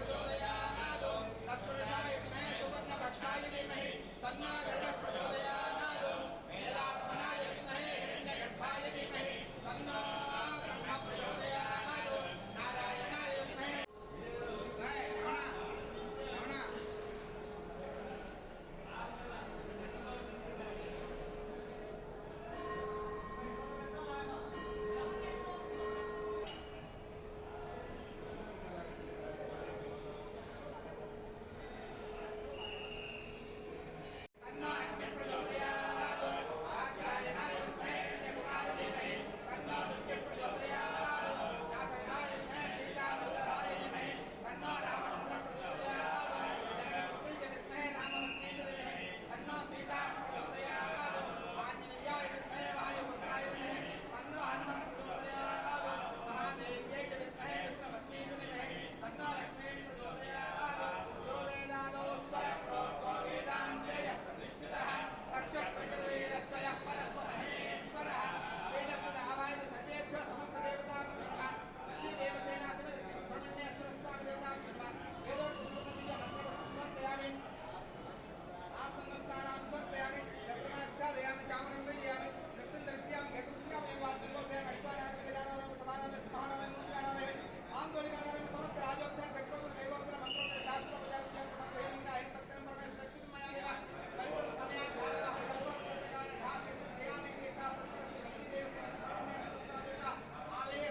प्रचोदयात् तत्पुरुषाय विद्महे सुवर्णपक्षाय धीमहि तन्नो गरुडः प्रचोदयात् वेदात्मनाय विद्महे हिरण्यगर्भाय धीमहि तन्नो ब्रह्म प्रचोदयात् नारायणाय विद्महे समस्त राजोक्षर शक्तों दैवोत्तर मंत्रों शास्त्रोपचार परिपूर्ण समय आलय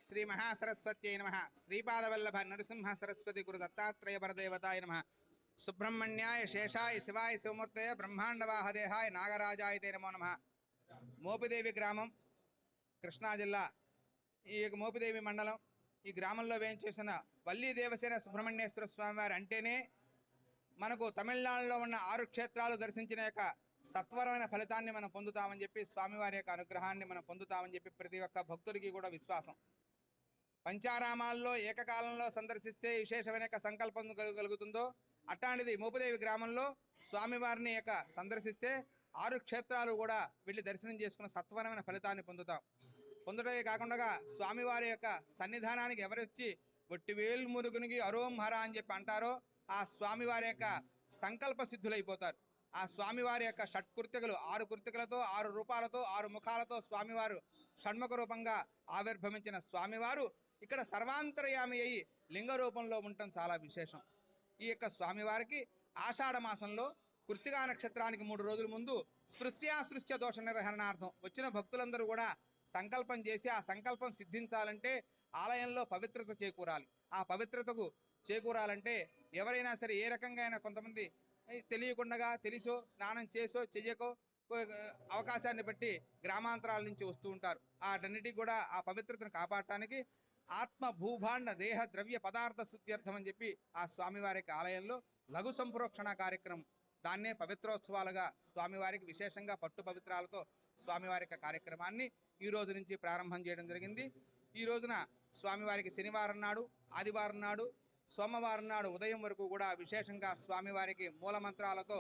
श्री मंडप श्री महासरस्वत्यै नमः श्रीपादवल्लभ नरसिंह सरस्वती गुरु दत्तात्रेय परदेवताय नमः सुब्रह्मण्याय शेषाय शिवाय शिवमूर्तये ब्रह्मांडवाहदेहाय नागराजाय ते नमो नमः మోపిదేవి గ్రామం కృష్ణా జిల్లా ఈ మోపిదేవి మండలం ఈ గ్రామంలో వేయించేసిన వల్లి దేవసేన సుబ్రహ్మణ్యేశ్వర స్వామి వారి అంటేనే మనకు తమిళనాడులో ఉన్న 6 క్షేత్రాలు దర్శించిన యొక్క సత్వరమైన ఫలితాన్ని మనం పొందుతామని చెప్పి స్వామివారి యొక్క అనుగ్రహాన్ని మనం పొందుతామని చెప్పి ప్రతి ఒక్క భక్తుడికి కూడా విశ్వాసం. పంచారామాల్లో ఏకకాలంలో సందర్శిస్తే విశేషమైన సంకల్పం కలుగుతుందో అట్లాంటిది మోపిదేవి గ్రామంలో స్వామివారిని యొక్క సందర్శిస్తే 6 క్షేత్రాలు కూడా వెళ్ళి దర్శనం చేసుకున్న సత్వరమైన ఫలితాన్ని పొందడమే కాకుండా స్వామివారి యొక్క సన్నిధానానికి ఎవరొచ్చి ఒట్టివేలు మురుగునికి అరోం హర అని చెప్పి అంటారో ఆ స్వామివారి యొక్క సంకల్ప సిద్ధులైపోతారు. ఆ స్వామివారి యొక్క షట్కృత్యకులు 6 కృత్యకులతో 6 రూపాలతో 6 ముఖాలతో స్వామివారు షణ్ముఖ రూపంగా ఆవిర్భవించిన స్వామివారు ఇక్కడ సర్వాంతర్యామి అయి లింగ రూపంలో ఉండటం చాలా విశేషం. ఈ యొక్క స్వామివారికి ఆషాఢ మాసంలో కృత్తికా నక్షత్రానికి 3 రోజుల ముందు సృష్ట్యాసృష్ట్య దోష నిర్వహణార్థం వచ్చిన భక్తులందరూ కూడా సంకల్పం చేసి ఆ సంకల్పం సిద్ధించాలంటే ఆలయంలో పవిత్రత చేకూరాలి. ఆ పవిత్రతకు చేకూరాలంటే ఎవరైనా సరే ఏ రకంగా అయినా కొంతమంది తెలియకుండా తెలిసో స్నానం చేసో చెయ్యకో అవకాశాన్ని బట్టి గ్రామాంతరాల నుంచి వస్తూ ఉంటారు. వాటన్నిటికీ కూడా ఆ పవిత్రతను కాపాడటానికి ఆత్మ భూభాండ దేహ ద్రవ్య పదార్థ శుద్ధ్యర్థం అని చెప్పి ఆ స్వామివారికి ఆలయంలో లఘు సంప్రోక్షణ కార్యక్రమం దాన్నే పవిత్రోత్సవాలుగా స్వామివారికి విశేషంగా పట్టు పవిత్రాలతో స్వామివారి కార్యక్రమాన్ని ఈ రోజు నుంచి ప్రారంభం చేయడం జరిగింది. ఈ రోజున స్వామివారికి శనివారం నాడు ఆదివారం నాడు సోమవారం నాడు ఉదయం వరకు కూడా విశేషంగా స్వామివారికి మూలమంత్రాలతో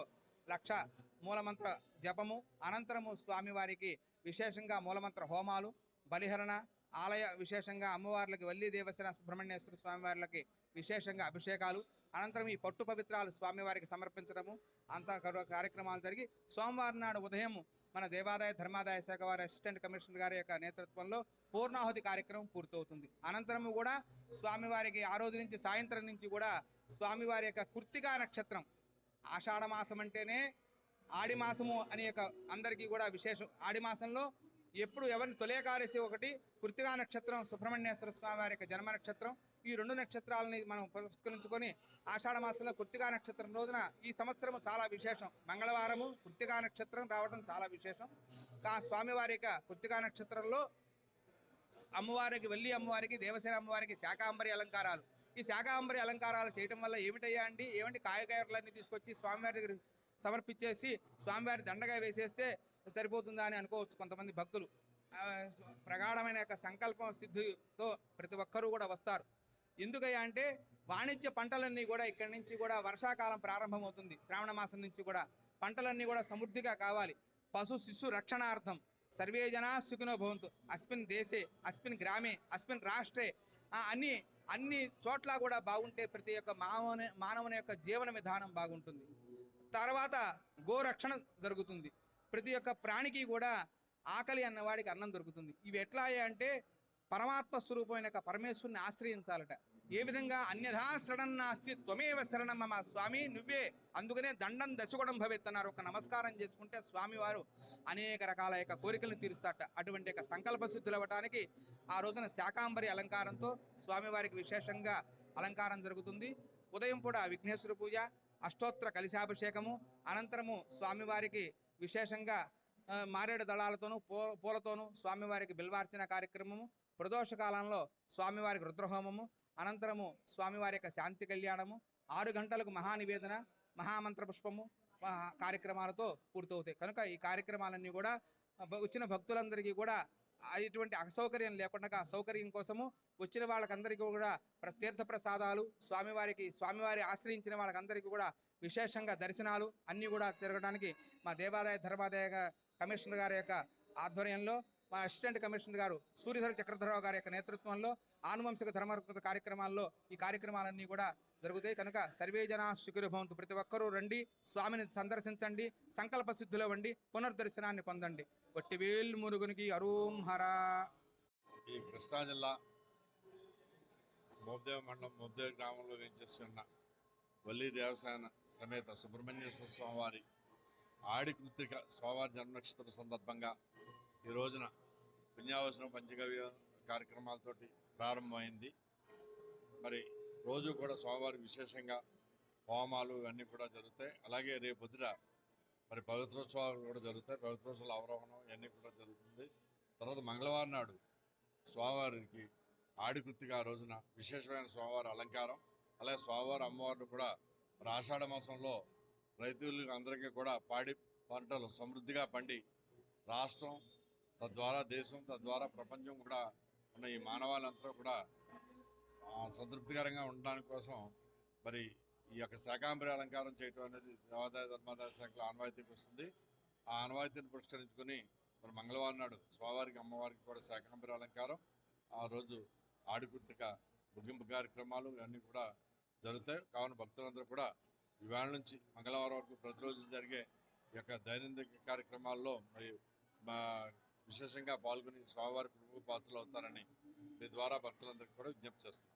1,00,000 మూలమంత్ర జపము అనంతరము స్వామివారికి విశేషంగా మూలమంత్ర హోమాలు బలిహరణ ఆలయ విశేషంగా అమ్మవార్లకి వల్లి దేవసేన సుబ్రహ్మణ్యేశ్వర స్వామివార్లకి విశేషంగా అభిషేకాలు అనంతరం ఈ పట్టు పవిత్రాలు స్వామివారికి సమర్పించడము అంతా కార్యక్రమాలు జరిగి సోమవారం నాడు ఉదయం మన దేవాదాయ ధర్మాదాయ శాఖ వారి అసిస్టెంట్ కమిషనర్ గారి యొక్క నేతృత్వంలో పూర్ణాహుతి కార్యక్రమం పూర్తవుతుంది. అనంతరము కూడా స్వామివారికి ఆ రోజు నుంచి సాయంత్రం నుంచి కూడా స్వామివారి యొక్క కృత్తికా నక్షత్రం ఆషాఢ మాసం అంటేనే ఆడి మాసము అనే యొక్క అందరికీ కూడా విశేషం. ఆడి మాసంలో ఎప్పుడు ఎవరిని తొలేకాదశి ఒకటి కృత్తికా నక్షత్రం సుబ్రహ్మణ్యేశ్వర స్వామి వారి యొక్క జన్మ నక్షత్రం ఈ 2 నక్షత్రాలని మనం పురస్కరించుకొని ఆషాఢ మాసంలో కృత్తికా నక్షత్రం రోజున ఈ సంవత్సరం చాలా విశేషం. మంగళవారము కృత్తికా నక్షత్రం రావడం చాలా విశేషం. ఆ స్వామివారి యొక్క కృత్తికా నక్షత్రంలో అమ్మవారికి వల్లి అమ్మవారికి దేవసేన అమ్మవారికి శాకాంబరి అలంకారాలు ఈ శాకాంబరి అలంకారాలు చేయడం వల్ల ఏమిటయ్యా ఏమండి కాయగూరలన్నీ తీసుకొచ్చి స్వామివారి దగ్గర సమర్పించేసి స్వామివారి దండగా వేసేస్తే సరిపోతుందా అని అనుకోవచ్చు కొంతమంది భక్తులు. ప్రగాఢమైన యొక్క సంకల్పం సిద్ధితో ప్రతి ఒక్కరూ కూడా వస్తారు. ఎందుకయ్యా అంటే వాణిజ్య పంటలన్నీ కూడా ఇక్కడి నుంచి కూడా వర్షాకాలం ప్రారంభమవుతుంది. శ్రావణ మాసం నుంచి కూడా పంటలన్నీ కూడా సమృద్ధిగా కావాలి. పశు శిశు రక్షణార్థం సర్వే జనా సుఖినో భవంతు అస్మిన్ దేశే అస్మిన్ గ్రామే అస్మిన్ రాష్ట్రే అన్ని అన్ని చోట్ల కూడా బాగుంటే ప్రతి ఒక్క మానవుని యొక్క జీవన విధానం బాగుంటుంది. తర్వాత గోరక్షణ జరుగుతుంది. ప్రతి ఒక్క ప్రాణికి కూడా ఆకలి అన్నవాడికి అన్నం దొరుకుతుంది. ఇవి ఎట్లా అంటే పరమాత్మ స్వరూపమైన పరమేశ్వరుని ఆశ్రయించాలట. ఏ విధంగా అన్యథా శరణం నాస్తి త్వమేవ శరణం మమ స్వామి నువ్వే, అందుకనే దండం దశగుణం భవేత్ అన్నారు. ఒక నమస్కారం చేసుకుంటే స్వామివారు అనేక రకాల యొక్క కోరికలను తీరుస్తాట. అటువంటి యొక్క సంకల్ప సిద్ధులు అవ్వటానికి ఆ రోజున శాకాంబరి అలంకారంతో స్వామివారికి విశేషంగా అలంకారం జరుగుతుంది. ఉదయం పూట విఘ్నేశ్వర పూజ, అష్టోత్తర కలశాభిషేకము, అనంతరము స్వామివారికి విశేషంగా మారేడు దళాలతోనూ పూలతోనూ స్వామివారికి బిల్వార్చన కార్యక్రమము, ప్రదోష కాలంలో స్వామివారికి రుద్రహోమము, అనంతరము స్వామివారి యొక్క శాంతి కళ్యాణము, 6 గంటలకు మహానివేదన, మహామంత్ర పుష్పము కార్యక్రమాలతో పూర్తవుతాయి. కనుక ఈ కార్యక్రమాలన్నీ కూడా వచ్చిన భక్తులందరికీ కూడా ఎటువంటి అసౌకర్యం లేకుండా సౌకర్యం కోసము వచ్చిన వాళ్ళకందరికీ కూడా తీర్థ ప్రసాదాలు, స్వామివారి ఆశ్రయించిన వాళ్ళకందరికీ కూడా విశేషంగా దర్శనాలు అన్నీ కూడా జరగడానికి మా దేవాదాయ ధర్మాదాయ కమిషనర్ గారి యొక్క ఆధ్వర్యంలో, మా అసిస్టెంట్ కమిషనర్ గారు సూర్యధర చక్రధరరావు గారి యొక్క నేతృత్వంలో ఆనువంశిక ధర్మరత్న కార్యక్రమాల్లో ఈ కార్యక్రమాలన్నీ కూడా జరుగుతాయి. కనుక సర్వే జనా సుఖినో భవంతు. ప్రతి ఒక్కరూ రండి, స్వామిని సందర్శించండి, సంకల్ప సిద్ధులవ్వండి, పునర్దర్శనాన్ని పొందండి. వట్టివేల్ మురుగునికి అరూం హరా. ఈ కృష్ణా జిల్లా మోబ్దేవ మండలం మోబ్దేవ గ్రామంలో వేంచేస్తున్న వల్లి దేవసేన సమేత సుబ్రహ్మణ్యేశ్వర స్వామివారి ఆడి కృత్తిక స్వామివారి జన్మనక్షత్ర సందర్భంగా ఈ రోజున పుణ్యావసనం పంచగవ్య కార్యక్రమాలతోటి ప్రారంభమైంది. మరి రోజు కూడా స్వామివారికి విశేషంగా హోమాలు ఇవన్నీ కూడా జరుగుతాయి. అలాగే రేపు పొద్దుట మరి పవిత్రోత్సవాలు కూడా జరుగుతాయి. పవిత్రోత్సవాల అవరోహణం ఇవన్నీ కూడా జరుగుతుంది. తర్వాత మంగళవారం నాడు స్వామివారికి ఆడికృత్తిగా ఆ రోజున విశేషమైన స్వామివారి అలంకారం, అలాగే స్వామివారి అమ్మవారిని కూడా మరి ఆషాఢ మాసంలో రైతులకు అందరికీ కూడా పాడి పంటలు సమృద్ధిగా పండి రాష్ట్రం, తద్వారా దేశం, తద్వారా ప్రపంచం కూడా ఉన్న ఈ మానవాళంతా కూడా సంతృప్తికరంగా ఉండడానికి కోసం మరి ఈ యొక్క శాకాంబరి అలంకారం చేయటం అనేది దేవాదాయ ధర్మాదాయ శాఖలో ఆనవాయితీకి వస్తుంది. ఆ ఆనవాయితీని పురస్కరించుకొని మరి మంగళవారం నాడు స్వామివారికి అమ్మవారికి కూడా శాకాంబరి అలంకారం, ఆ రోజు ఆడికృతిక ముగింపు కార్యక్రమాలు ఇవన్నీ కూడా జరుగుతాయి. కావున భక్తులందరూ కూడా ఇవాళ నుంచి మంగళవారం వరకు ప్రతిరోజు జరిగే ఈ యొక్క దైనందిక కార్యక్రమాల్లో మరి విశేషంగా పాల్గొని స్వామివారి కృపకు పాత్రలు అవుతారని మీ ద్వారా భక్తులందరికీ కూడా విజ్ఞప్తి చేస్తున్నాం.